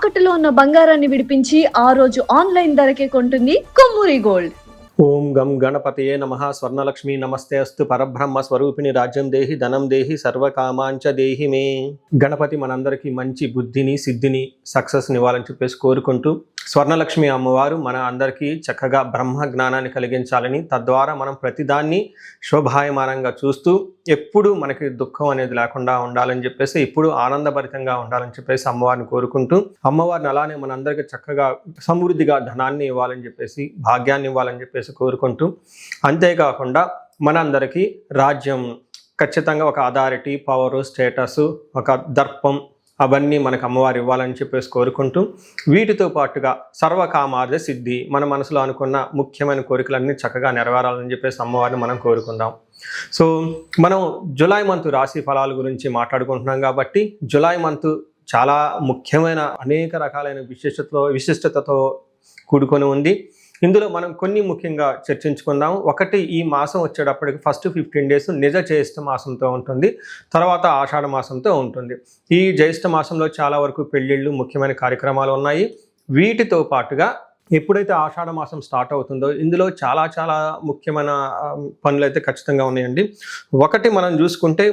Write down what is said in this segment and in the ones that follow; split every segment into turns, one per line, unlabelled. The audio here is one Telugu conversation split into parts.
తాకట్టులో ఉన్న బంగారాన్ని విడిపించి ఆ రోజు ఆన్లైన్ ధరకే కొంటుంది కొమ్మూరి గోల్డ్.
ఓం గం గణపతయే నమః. స్వర్ణలక్ష్మి నమస్తే అస్తు. పరబ్రహ్మ స్వరూపిణి రాజ్యం దేహి ధనం దేహి సర్వకామాంచ దేహి మే. గణపతి మనందరికీ మంచి బుద్ధిని సిద్ధిని సక్సెస్ని ఇవ్వాలని చెప్పేసి కోరుకుంటూ, స్వర్ణలక్ష్మి అమ్మవారు మన అందరికీ చక్కగా బ్రహ్మ జ్ఞానాన్ని కలిగించాలని, తద్వారా మనం ప్రతిదాన్ని శోభాయమానంగా చూస్తూ ఎప్పుడు మనకి దుఃఖం అనేది లేకుండా ఉండాలని చెప్పేసి, ఎప్పుడు ఆనందభరితంగా ఉండాలని చెప్పేసి అమ్మవారిని కోరుకుంటూ, అమ్మవారిని అలానే మనందరికీ చక్కగా సమృద్ధిగా ధనాన్ని ఇవ్వాలని చెప్పేసి, భాగ్యాన్ని ఇవ్వాలని చెప్పేసి కోరుకుంటూ, అంతేకాకుండా మనందరికీ రాజ్యం ఖచ్చితంగా ఒక అథారిటీ, పవరు, స్టేటస్, ఒక దర్పం అవన్నీ మనకు అమ్మవారు ఇవ్వాలని చెప్పేసి కోరుకుంటూ, వీటితో పాటుగా సర్వకామార్థ సిద్ధి, మన మనసులో అనుకున్న ముఖ్యమైన కోరికలన్నీ చక్కగా నెరవేరాలని చెప్పేసి అమ్మవారిని మనం కోరుకుందాం. సో మనం జులై మంత్ రాశి ఫలాల గురించి మాట్లాడుకుంటున్నాం కాబట్టి, జులై మంత్ చాలా ముఖ్యమైన అనేక రకాలైన విశిష్టతతో కూడుకొని ఉంది. ఇందులో మనం కొన్ని ముఖ్యంగా చర్చించుకుందాం. ఒకటి, ఈ మాసం వచ్చేటప్పటికి ఫస్ట్ 15 days నిజ జ్యేష్ఠ మాసంతో ఉంటుంది, తర్వాత ఆషాఢ మాసంతో ఉంటుంది. ఈ జ్యేష్ఠ మాసంలో చాలా వరకు పెళ్ళిళ్ళు, ముఖ్యమైన కార్యక్రమాలు ఉన్నాయి. వీటితో పాటుగా ఎప్పుడైతే ఆషాఢ మాసం స్టార్ట్ అవుతుందో ఇందులో చాలా చాలా ముఖ్యమైన పనులు అయితే ఖచ్చితంగా ఉన్నాయండి. ఒకటి, మనం చూసుకుంటే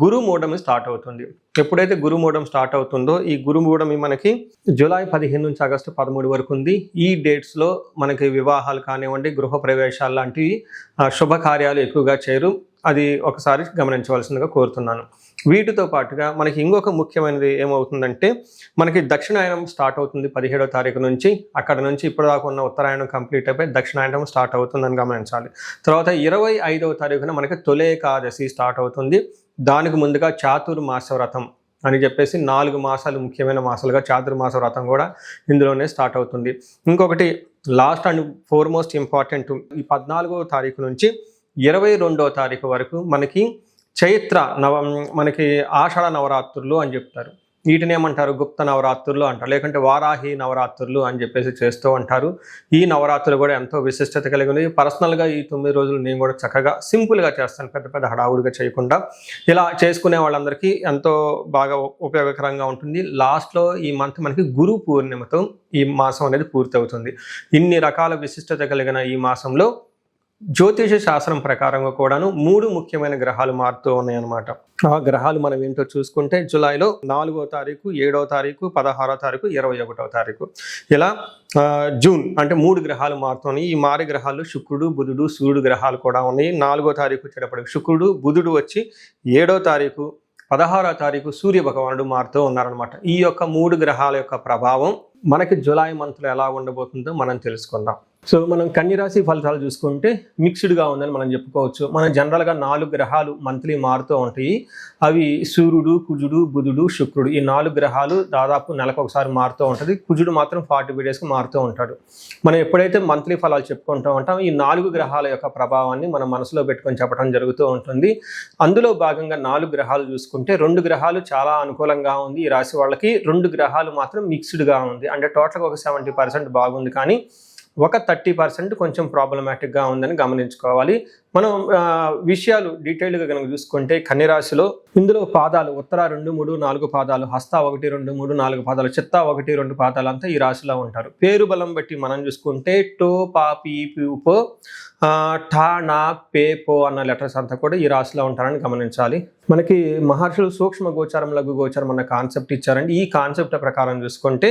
గురుమూఢమి స్టార్ట్ అవుతుంది. ఎప్పుడైతే గురుమూఢం స్టార్ట్ అవుతుందో, ఈ గురుమూఢమి మనకి జూలై 15 నుంచి ఆగస్టు 13 వరకు ఉంది. ఈ డేట్స్లో మనకి వివాహాలు కానివ్వండి, గృహప్రవేశాలు లాంటివి శుభకార్యాలు ఎక్కువగా చేయరు. అది ఒకసారి గమనించవలసిందిగా కోరుతున్నాను. వీటితో పాటుగా మనకి ఇంకొక ముఖ్యమైనది ఏమవుతుందంటే, మనకి దక్షిణాయనం స్టార్ట్ అవుతుంది 17వ తారీఖు నుంచి. అక్కడ నుంచి ఇప్పటిదాకా ఉన్న ఉత్తరాయణం కంప్లీట్ అయిపోయి దక్షిణాయనం స్టార్ట్ అవుతుందని గమనించాలి. తర్వాత 25వ తారీఖున మనకి తొలి ఏకాదశి స్టార్ట్ అవుతుంది. దానికి ముందుగా చాతుర్మాస వ్రతం అని చెప్పేసి 4 మాసాలు ముఖ్యమైన మాసాలుగా చాతుర్మాస వ్రతం కూడా ఇందులోనే స్టార్ట్ అవుతుంది. ఇంకొకటి లాస్ట్ అండ్ ఫోర్మోస్ట్ ఇంపార్టెంట్, ఈ 14వ తారీఖు నుంచి 22వ తారీఖు వరకు మనకి చైత్ర మనకి ఆషాఢ నవరాత్రులు అని చెప్తారు. వీటిని ఏమంటారు? గుప్త నవరాత్రులు అంటారు, లేకుంటే వారాహి నవరాత్రులు అని చెప్పేసి చేస్తూ ఉంటారు. ఈ నవరాత్రులు కూడా ఎంతో విశిష్టత కలిగి ఉంది. పర్సనల్గా ఈ 9 రోజులు నేను కూడా చక్కగా సింపుల్గా చేస్తాను, పెద్ద పెద్ద హడావుడిగా చేయకుండా. ఇలా చేసుకునే వాళ్ళందరికీ ఎంతో బాగా ఉపయోగకరంగా ఉంటుంది. లాస్ట్లో ఈ మంత్ మనకి గురు పూర్ణిమతో ఈ మాసం అనేది పూర్తి అవుతుంది. ఇన్ని రకాల విశిష్టత కలిగిన ఈ మాసంలో జ్యోతిష శాస్త్రం ప్రకారంగా కూడాను 3 ముఖ్యమైన గ్రహాలు మారుతూ ఉన్నాయన్నమాట. ఆ గ్రహాలు మనం ఏంటో చూసుకుంటే, జూలైలో 4వ తారీఖు, 7వ తారీఖు, 16వ తారీఖు, 21వ తారీఖు, ఇలా జూన్ అంటే 3 గ్రహాలు మారుతున్నాయి. ఈ మారే గ్రహాలు శుక్రుడు, బుధుడు, సూర్యుడు గ్రహాలు కూడా ఉన్నాయి. 4వ తారీఖు వచ్చేటప్పటికి శుక్రుడు, బుధుడు వచ్చి 7వ తారీఖు, 16వ తారీఖు సూర్య భగవానుడు మారుతూ ఉన్నారనమాట. ఈ యొక్క 3 గ్రహాల యొక్క ప్రభావం మనకి జూలై మంత్లో ఎలా ఉండబోతుందో మనం తెలుసుకుందాం. సో మనం కన్యరాశి ఫలితాలు చూసుకుంటే మిక్స్డ్గా ఉందని మనం చెప్పుకోవచ్చు. మనం జనరల్గా 4 గ్రహాలు మంత్లీ మారుతూ ఉంటాయి. అవి సూర్యుడు, కుజుడు, బుధుడు, శుక్రుడు. ఈ 4 గ్రహాలు దాదాపు నెలకు ఒకసారి మారుతూ ఉంటుంది. కుజుడు మాత్రం 45 daysకి మారుతూ ఉంటాడు. మనం ఎప్పుడైతే మంత్లీ ఫలాలు చెప్పుకుంటూ ఉంటాం, ఈ 4 గ్రహాల యొక్క ప్రభావాన్ని మనం మనసులో పెట్టుకొని చెప్పడం జరుగుతూ ఉంటుంది. అందులో భాగంగా 4 గ్రహాలు చూసుకుంటే 2 గ్రహాలు చాలా అనుకూలంగా ఉంది ఈ రాశి వాళ్ళకి, 2 గ్రహాలు మాత్రం మిక్స్డ్గా ఉంది. అంటే టోటల్గా ఒక 70% బాగుంది, కానీ ఒక 30% కొంచెం ప్రాబ్లమాటిక్గా ఉందని గమనించుకోవాలి. మనం విషయాలు డీటెయిల్గా కనుక చూసుకుంటే, కన్యరాశిలో ఇందులో పాదాలు ఉత్తర 2, 3, 4 పాదాలు, హస్త 1, 2, 3, 4 పాదాలు, చిత్త 1, 2 పాదాలు అంతా ఈ రాశిలో ఉంటారు. పేరు బలం బట్టి మనం చూసుకుంటే టో, పా, పీ, పో, ఠా, నా, పే, పో అన్న లెటర్స్ అంతా కూడా ఈ రాశిలో ఉంటారని గమనించాలి. మనకి మహర్షులు సూక్ష్మ గోచారం, లఘు గోచారం అన్న కాన్సెప్ట్ ఇచ్చారండి. ఈ కాన్సెప్ట్ ప్రకారం చూసుకుంటే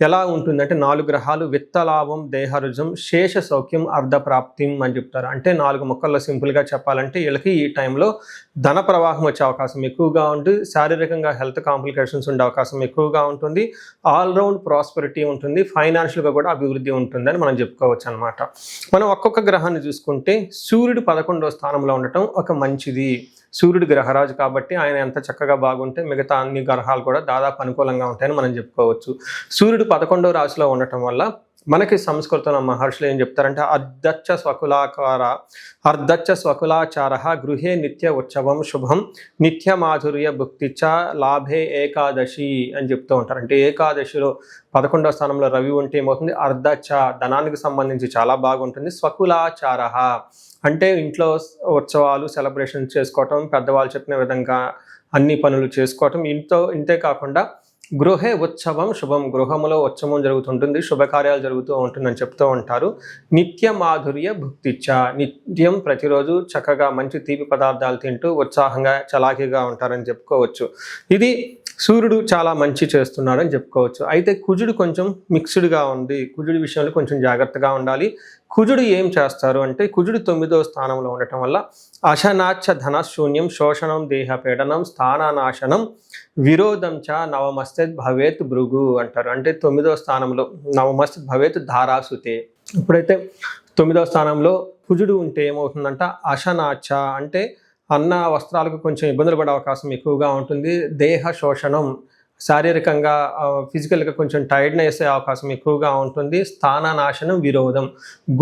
ఎలా ఉంటుందంటే, 4 గ్రహాలు విత్తలాభం, దేహరుజం, శేష సౌఖ్యం, అర్ధప్రాప్తిం అని చెప్తారు. అంటే 4 ముక్కల్లో సింపుల్గా చెప్పాలంటే, వీళ్ళకి ఈ టైంలో ధన ప్రవాహం వచ్చే అవకాశం ఎక్కువగా ఉంటుంది, శారీరకంగా హెల్త్ కాంప్లికేషన్స్ ఉండే అవకాశం ఎక్కువగా ఉంటుంది, ఆల్రౌండ్ ప్రాస్పెరిటీ ఉంటుంది, ఫైనాన్షియల్గా కూడా అభివృద్ధి ఉంటుందని మనం చెప్పుకోవచ్చు అనమాట. మనం ఒక్కొక్క గ్రహాన్ని చూసుకుంటే, సూర్యుడు 11వ స్థానంలో ఉండటం ఒక మంచిది. సూర్యుడు గ్రహరాజు కాబట్టి ఆయన ఎంత చక్కగా బాగుంటే మిగతా అన్ని గ్రహాలు కూడా దాదాపు అనుకూలంగా ఉంటాయని మనం చెప్పుకోవచ్చు. సూర్యుడు 11వ రాశిలో ఉండటం వల్ల మనకి సంస్కృతంలో మహర్షులు ఏం చెప్తారంటే, అర్ధచ్చ స్వకులాచార గృహే నిత్య ఉత్సవం శుభం నిత్య మాధుర్య భుక్తిచ్చ లాభే ఏకాదశి అని చెప్తూ ఉంటారు. అంటే ఏకాదశిలో 11వ స్థానంలో రవి ఉంటే ఏమవుతుంది? అర్ధచ్చ ధనానికి సంబంధించి చాలా బాగుంటుంది. స్వకులాచార అంటే ఇంట్లో ఉత్సవాలు, సెలబ్రేషన్స్ చేసుకోవటం, పెద్దవాళ్ళు చెప్పిన విధంగా అన్ని పనులు చేసుకోవటం, ఇంతే కాకుండా గృహే ఉత్సవం శుభం, గృహములో ఉత్సవం జరుగుతుంటుంది, శుభకార్యాలు జరుగుతూ ఉంటుందని చెప్తూ ఉంటారు. నిత్య మాధుర్య భుక్తిచ్చ, నిత్యం ప్రతిరోజు చక్కగా మంచి తీపి పదార్థాలు తింటూ ఉత్సాహంగా చలాకీగా ఉంటారని చెప్పుకోవచ్చు. ఇది సూర్యుడు చాలా మంచి చేస్తున్నాడని చెప్పుకోవచ్చు. అయితే కుజుడు కొంచెం మిక్స్డ్గా ఉంది. కుజుడి విషయంలో కొంచెం జాగ్రత్తగా ఉండాలి. కుజుడు ఏం చేస్తారు అంటే, కుజుడు 9వ స్థానంలో ఉండటం వల్ల అశనాచ్చ ధనశూన్యం శోషణం దేహపీడనం స్థానానాశనం విరోధం చ నవమస్తద్ భవేత్ భృగు అంటారు. అంటే 9వ స్థానంలో నవమస్తద్ భవేత్ ధారాసుతే. ఇప్పుడైతే 9వ స్థానంలో కుజుడు ఉంటే ఏమవుతుందంట, అశనాచ్చ అంటే అన్న వస్త్రాలకు కొంచెం ఇబ్బందులు పడే అవకాశం ఎక్కువగా ఉంటుంది. దేహ శోషణం, శారీరకంగా ఫిజికల్గా కొంచెం టైర్డ్నెస్ అయ్యే అవకాశం ఎక్కువగా ఉంటుంది. స్థాననాశనం విరోధం,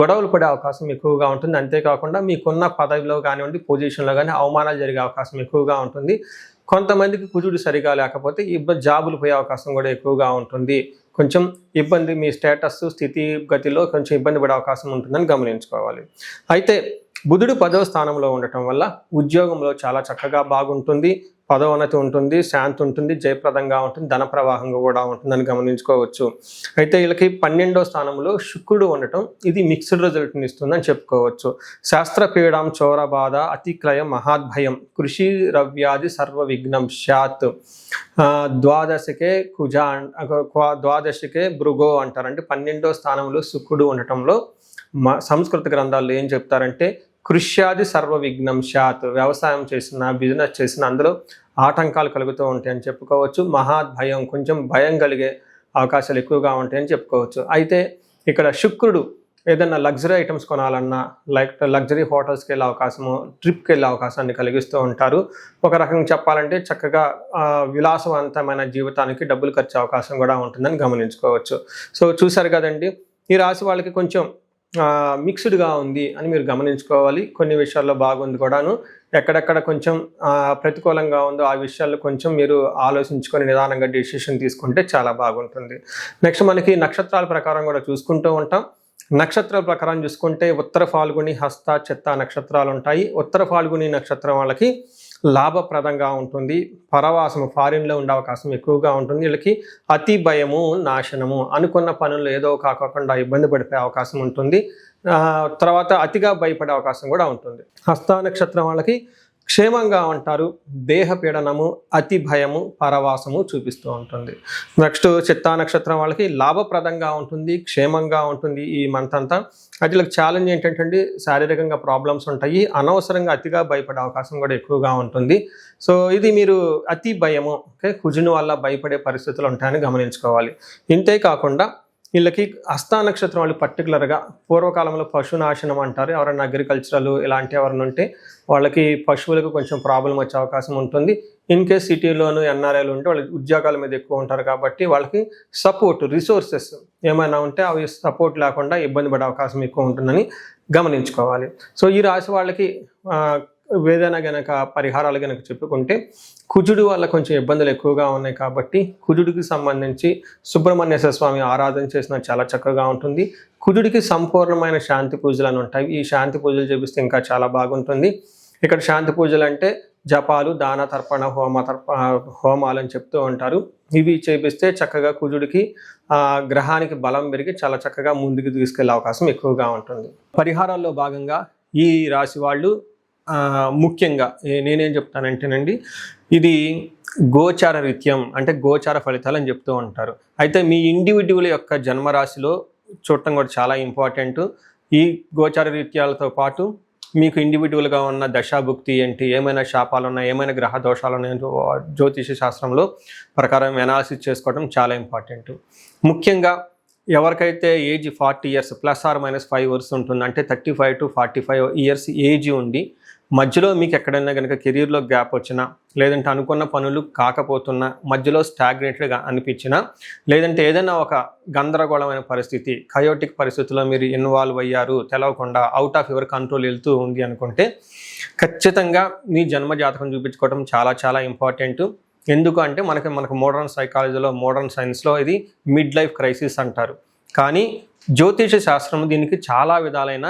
గొడవలు పడే అవకాశం ఎక్కువగా ఉంటుంది. అంతేకాకుండా మీకున్న పదవిలో కానివ్వండి, పొజిషన్లో కానీ అవమానాలు జరిగే అవకాశం ఎక్కువగా ఉంటుంది. కొంతమందికి కుజుడు సరిగా లేకపోతే జాబులు పోయే అవకాశం కూడా ఎక్కువగా ఉంటుంది. కొంచెం ఇబ్బంది, మీ స్టేటస్ స్థితి గతిలో కొంచెం ఇబ్బంది పడే అవకాశం ఉంటుందని గమనించుకోవాలి. అయితే బుధుడు 10వ స్థానంలో ఉండటం వల్ల ఉద్యోగంలో చాలా చక్కగా బాగుంటుంది, పదోన్నతి ఉంటుంది, శాంతి ఉంటుంది, జయప్రదంగా ఉంటుంది, ధన ప్రవాహంగా కూడా ఉంటుందని గమనించుకోవచ్చు. అయితే వీళ్ళకి 12వ స్థానంలో శుక్రుడు ఉండటం ఇది మిక్స్డ్ రిజల్ట్ని ఇస్తుందని చెప్పుకోవచ్చు. శాస్త్రపీడం చోరబాధ అతిక్రయం మహాద్భయం కృషి రవ్యాధి సర్వ విఘ్నం స్యాత్. ద్వాదశకే ద్వాదశకే భృగో అంటారు. అంటే 12వ స్థానంలో శుక్రుడు ఉండటంలో సంస్కృత గ్రంథాల్లో ఏం చెప్తారంటే, కృష్యాది సర్వ విఘ్నం శాత్, వ్యవసాయం చేసిన బిజినెస్ చేసిన అందులో ఆటంకాలు కలుగుతూ ఉంటాయని చెప్పుకోవచ్చు. మహాద్భయం, కొంచెం భయం కలిగే అవకాశాలు ఎక్కువగా ఉంటాయని చెప్పుకోవచ్చు. అయితే ఇక్కడ శుక్రుడు ఏదైనా లగ్జరీ ఐటమ్స్ కొనాలన్నా, లగ్జరీ హోటల్స్కి వెళ్ళే అవకాశము, ట్రిప్కి వెళ్ళే అవకాశాన్ని కలిగిస్తూ ఉంటారు. ఒక రకంగా చెప్పాలంటే చక్కగా విలాసవంతమైన జీవితానికి డబ్బులు ఖర్చు అవకాశం కూడా ఉంటుందని గమనించుకోవచ్చు. సో చూసారు కదండి, ఈ రాశి వాళ్ళకి కొంచెం మిక్స్డ్గా ఉంది అని మీరు గమనించుకోవాలి. కొన్ని విషయాల్లో బాగుంది కూడాను, ఎక్కడెక్కడ కొంచెం ప్రతికూలంగా ఉందో ఆ విషయాల్లో కొంచెం మీరు ఆలోచించుకొని నిదానంగా డెసిషన్ తీసుకుంటే చాలా బాగుంటుంది. నెక్స్ట్ మనకి నక్షత్రాల ప్రకారం కూడా చూసుకుంటూ ఉంటాం. నక్షత్రాల ప్రకారం చూసుకుంటే ఉత్తర ఫాల్గుని, హస్త, చిత్త నక్షత్రాలు ఉంటాయి. ఉత్తర ఫాల్గుని నక్షత్రం వాళ్ళకి లాభప్రదంగా ఉంటుంది. పరవాసము, ఫారిన్లో ఉండే అవకాశం ఎక్కువగా ఉంటుంది. వీళ్ళకి అతి భయము నాశనము, అనుకున్న పనులు ఏదో కాకుండా ఇబ్బంది పడిపోయే అవకాశం ఉంటుంది. తర్వాత అతిగా భయపడే అవకాశం కూడా ఉంటుంది. హస్త నక్షత్రం వాళ్ళకి క్షేమంగా ఉంటారు, దేహ పీడనము, అతి భయము, పరవాసము చూపిస్తూ ఉంటుంది. నెక్స్ట్ చిత్తా నక్షత్రం వాళ్ళకి లాభప్రదంగా ఉంటుంది, క్షేమంగా ఉంటుంది ఈ మంత్ అంతా. అయితే వీళ్ళకి ఛాలెంజ్ ఏంటంటే శారీరకంగా ప్రాబ్లమ్స్ ఉంటాయి, అనవసరంగా అతిగా భయపడే అవకాశం కూడా ఎక్కువగా ఉంటుంది. సో ఇది మీరు అతి భయము, కుజుని వల్ల భయపడే పరిస్థితులు ఉంటాయని గమనించుకోవాలి. ఇంతే కాకుండా వీళ్ళకి హస్త నక్షత్రం వాళ్ళు పర్టికులర్గా పూర్వకాలంలో పశునాశనం అంటారు. ఎవరైనా అగ్రికల్చరల్ ఇలాంటి ఎవరైనా ఉంటే వాళ్ళకి పశువులకు కొంచెం ప్రాబ్లం వచ్చే అవకాశం ఉంటుంది. ఇన్ కేస్ సిటీలోను ఎన్ఆర్ఐలు ఉంటే వాళ్ళకి ఉద్యోగాల మీద ఎక్కువ ఉంటారు కాబట్టి వాళ్ళకి సపోర్ట్, రిసోర్సెస్ ఏమైనా ఉంటే అవి సపోర్ట్ లేకుండా ఇబ్బంది పడే అవకాశం ఎక్కువ ఉంటుందని గమనించుకోవాలి. సో ఈ రాశి వాళ్ళకి ఏదైనా గనక పరిహారాలు గనక చెప్పుకుంటే, కుజుడు వల్ల కొంచెం ఇబ్బందులు ఎక్కువగా ఉన్నాయి కాబట్టి కుజుడికి సంబంధించి సుబ్రహ్మణ్యేశ్వర స్వామి ఆరాధన చేసిన చాలా చక్కగా ఉంటుంది. కుజుడికి సంపూర్ణమైన శాంతి పూజలు అని ఉంటాయి. ఈ శాంతి పూజలు చేపిస్తే ఇంకా చాలా బాగుంటుంది. ఇక్కడ శాంతి పూజలు అంటే జపాలు, దాన తర్పణ, హోమాలు అని చెప్తూ ఉంటారు. ఇవి చేపిస్తే చక్కగా కుజుడికి గ్రహానికి బలం పెరిగి చాలా చక్కగా ముందుకు తీసుకెళ్లే అవకాశం ఎక్కువగా ఉంటుంది. పరిహారాల్లో భాగంగా ఈ రాశి వాళ్ళు ముఖ్యంగా నేనేం చెప్తానంటేనండి, ఇది గోచార రీత్యం అంటే గోచార ఫలితాలు అని చెప్తూ ఉంటారు. అయితే మీ ఇండివిడ్యువల్ యొక్క జన్మరాశిలో చూడటం కూడా చాలా ఇంపార్టెంట్. ఈ గోచార రీత్యాలతో పాటు మీకు ఇండివిడ్యువల్గా ఉన్న దశాభుక్తి ఏంటి, ఏమైనా శాపాలు ఉన్నాయి, ఏమైనా గ్రహ దోషాలు ఉన్నాయో జ్యోతిష శాస్త్రంలో ప్రకారం ఎనాలిసిస్ చేసుకోవడం చాలా ఇంపార్టెంట్. ముఖ్యంగా ఎవరికైతే ఏజ్ 40 years +or-5 years ఉంటుంది, అంటే 35 to 45 years ఏజ్ ఉండి మధ్యలో మీకు ఎక్కడైనా కనుక కెరీర్లో గ్యాప్ వచ్చినా, లేదంటే అనుకున్న పనులు కాకపోతున్నా, మధ్యలో స్టాగ్నేటెడ్గా అనిపించినా, లేదంటే ఏదైనా ఒక గందరగోళమైన పరిస్థితి, కయోటిక్ పరిస్థితుల్లో మీరు ఇన్వాల్వ్ అయ్యారు, తెలవకుండా అవుట్ ఆఫ్ యువర్ కంట్రోల్ వెళ్తూ ఉంది అనుకుంటే ఖచ్చితంగా మీ జన్మ జాతకం చూపించుకోవడం చాలా చాలా ఇంపార్టెంట్. ఎందుకు అంటే మనకు మోడర్న్ సైకాలజీలో, మోడర్న్ సైన్స్లో ఇది మిడ్ లైఫ్ క్రైసిస్ అంటారు. కానీ జ్యోతిష శాస్త్రం దీనికి చాలా విధాలైన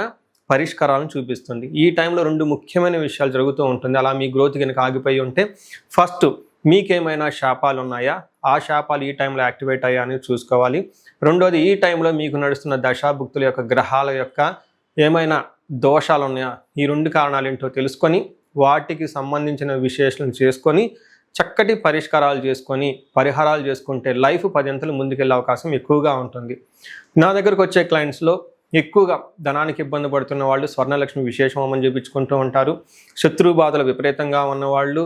పరిష్కారాలను చూపిస్తుంది. ఈ టైంలో 2 ముఖ్యమైన విషయాలు జరుగుతూ ఉంటుంది. అలా మీ గ్రోత్ కనుక ఆగిపోయి ఉంటే, ఫస్ట్ మీకేమైనా శాపాలు ఉన్నాయా, ఆ శాపాలు ఈ టైంలో యాక్టివేట్ అయ్యా అని చూసుకోవాలి. రెండోది, ఈ టైంలో మీకు నడుస్తున్న దశాభుక్తుల యొక్క గ్రహాల యొక్క ఏమైనా దోషాలు ఉన్నాయా, ఈ 2 కారణాలు ఏంటో తెలుసుకొని వాటికి సంబంధించిన విశ్లేషణ చేసుకొని చక్కటి పరిష్కారాలు చేసుకొని పరిహారాలు చేసుకుంటే లైఫ్ 10 అంతలు ముందుకెళ్ళే అవకాశం ఎక్కువగా ఉంటుంది. నా దగ్గరకు వచ్చే క్లయింట్స్లో ఎక్కువగా ధనానికి ఇబ్బంది పడుతున్న వాళ్ళు స్వర్ణలక్ష్మి విశేష హోమం చేయించుకుంటూ ఉంటారు. శత్రు బాధలు విపరీతంగా ఉన్నవాళ్ళు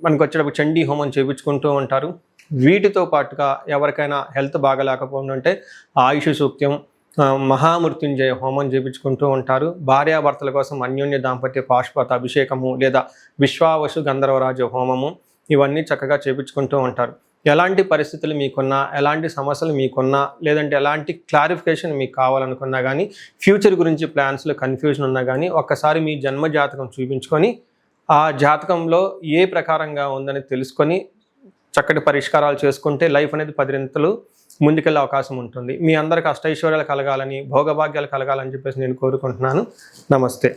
మనకు వచ్చేటప్పుడు చండీ హోమం చేయించుకుంటూ ఉంటారు. వీటితో పాటుగా ఎవరికైనా హెల్త్ బాగలేకపోతుంటే ఆయుష్ సూక్త్యం, మహామృత్యుంజయ హోమం చేయించుకుంటూ ఉంటారు. భార్యాభర్తల కోసం అన్యోన్య దాంపత్య పాశుపత అభిషేకము లేదా విశ్వావసు గంధర్వరాజ హోమము ఇవన్నీ చక్కగా చేయించుకుంటూ ఉంటారు. ఎలాంటి పరిస్థితులు మీకున్నా, ఎలాంటి సమస్యలు మీకున్నా, లేదంటే ఎలాంటి క్లారిఫికేషన్ మీకు కావాలనుకున్నా కానీ, ఫ్యూచర్ గురించి ప్లాన్స్లో కన్ఫ్యూజన్ ఉన్నా కానీ ఒక్కసారి మీ జన్మ జాతకం చూపించుకొని ఆ జాతకంలో ఏ ప్రకారంగా ఉందని తెలుసుకొని చక్కటి పరిష్కారాలు చేసుకుంటే లైఫ్ అనేది 10 అంతలు ముందుకెళ్ళే అవకాశం ఉంటుంది. మీ అందరికి అష్టైశ్వర్యాలు కలగాలని, భోగభాగ్యాలు కలగాలని చెప్పేసి నేను కోరుకుంటున్నాను. నమస్తే.